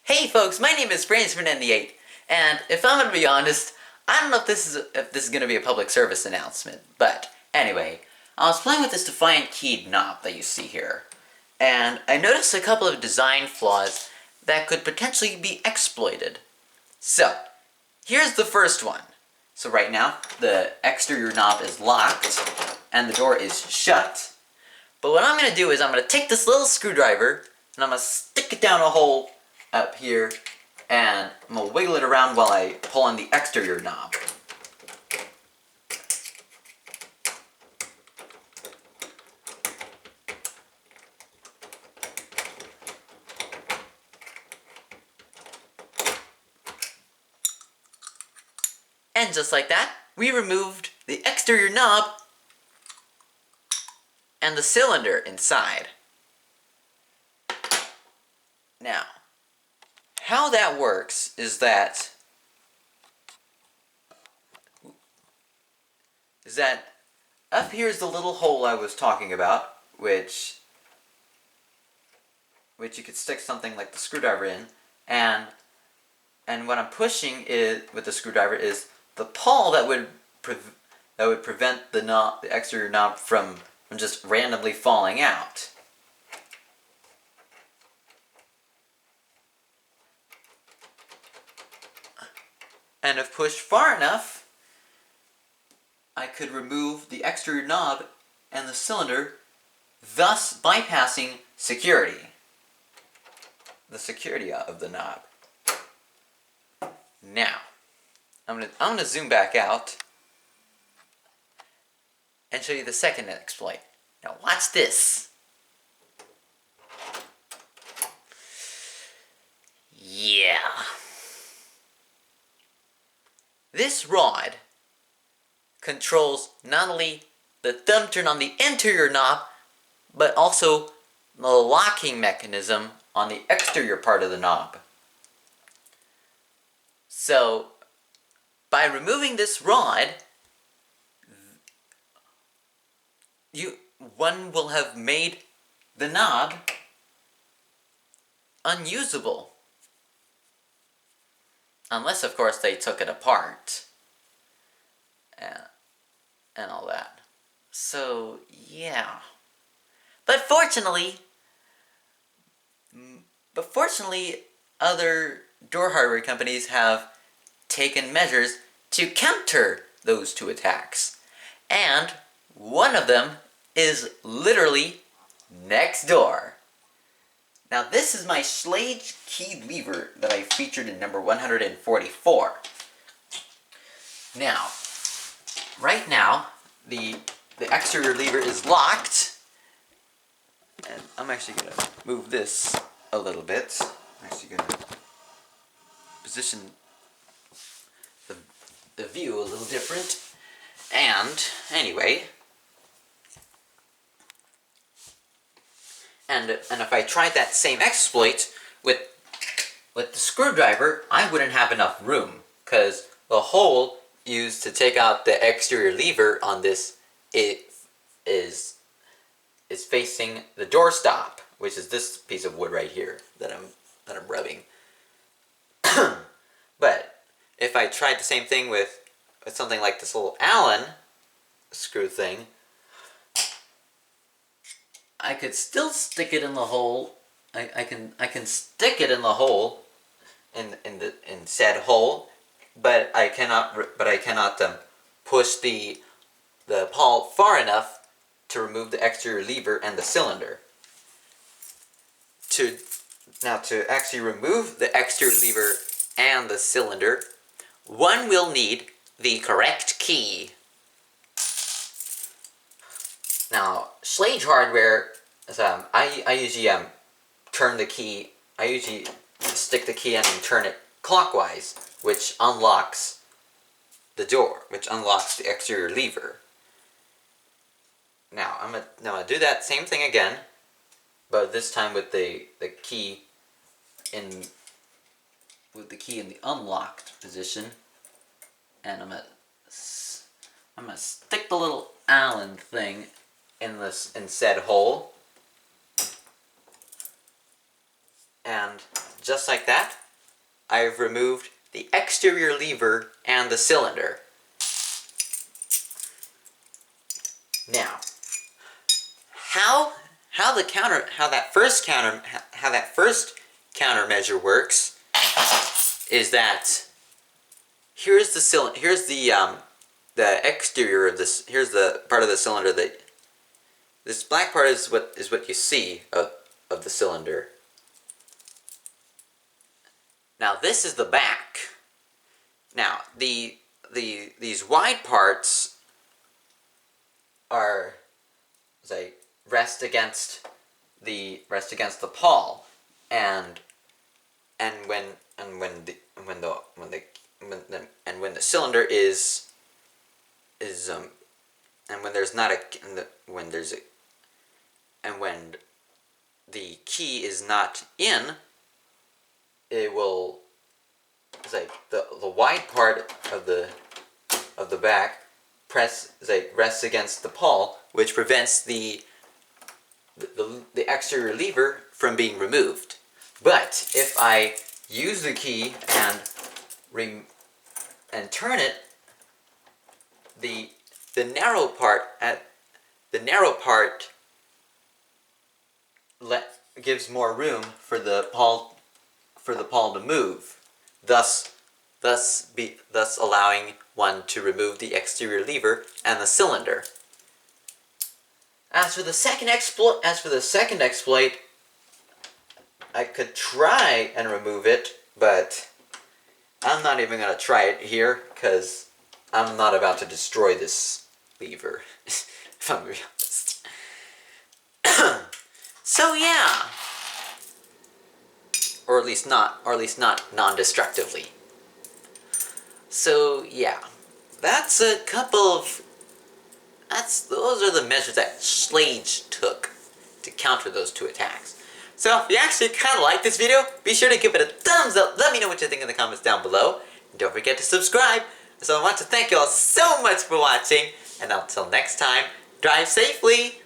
Hey folks, my name is Brainsman98, and if I'm gonna be honest, I don't know if this is gonna be a public service announcement, but anyway, I was playing with this Defiant keyed knob that you see here, and I noticed a couple of design flaws that could potentially be exploited. So, here's the first one. So right now, the exterior knob is locked, and the door is shut. But what I'm gonna do is I'm gonna take this little screwdriver, and I'm gonna stick it down a hole up here, and I'm gonna wiggle it around while I pull on the exterior knob. And just like that, we removed the exterior knob and the cylinder inside. Now, how that works is that up here is the little hole I was talking about, which you could stick something like the screwdriver in, and what I'm pushing with the screwdriver is the pawl that would prevent the exterior knob from just randomly falling out. And if pushed far enough, I could remove the exterior knob and the cylinder, thus bypassing security. The security of the knob. Now, I'm gonna zoom back out and show you the second exploit. Now watch this. Yeah. This rod controls not only the thumb turn on the interior knob, but also the locking mechanism on the exterior part of the knob. So, by removing this rod, one will have made the knob unusable. Unless, of course, they took it apart and all that. So, yeah. But fortunately, other door hardware companies have taken measures to counter those two attacks. And one of them is literally next door. Now this is my Schlage keyed lever that I featured in number 144. Now, right now, the exterior lever is locked, and I'm actually going to move this a little bit. I'm actually going to position the view a little different. And, anyway, and if I tried that same exploit with the screwdriver, I wouldn't have enough room, because the hole used to take out the exterior lever on this is facing the doorstop, which is this piece of wood right here that I'm rubbing. But if I tried the same thing with something like this little Allen screw thing, I could still stick it in the hole. I can stick it in the hole, in said hole, but I cannot push the pawl far enough to remove the exterior lever and the cylinder. To actually remove the exterior lever and the cylinder, one will need the correct key. Now, Schlage hardware, I usually turn the key. I usually stick the key in and turn it clockwise, which unlocks the door, which unlocks the exterior lever. Now I'm gonna do that same thing again, but this time with the key in the unlocked position, and I'm gonna stick the little Allen thing in said hole, and just like that, I've removed the exterior lever and the cylinder. Now, how that first countermeasure works is that here's the exterior of this. Here's the part of the cylinder that this black part is what you see of the cylinder. Now this is the back. Now these wide parts are rest against the pawl, and when the cylinder is and when there's not a when there's a and when the key is not in, it will the wide part of the back rests against the pawl, which prevents the exterior lever from being removed. But if I use the key and turn it, the narrow part gives more room for the pawl to move, thus allowing one to remove the exterior lever and the cylinder. As for the second exploit, I could try and remove it, but I'm not even going to try it here because I'm not about to destroy this lever, if I'm being honest. So yeah, or at least not non-destructively. So yeah, those are the measures that Slade took to counter those two attacks. So if you actually kind of like this video, be sure to give it a thumbs up. Let me know what you think in the comments down below. And don't forget to subscribe. So I want to thank you all so much for watching. And until next time, drive safely.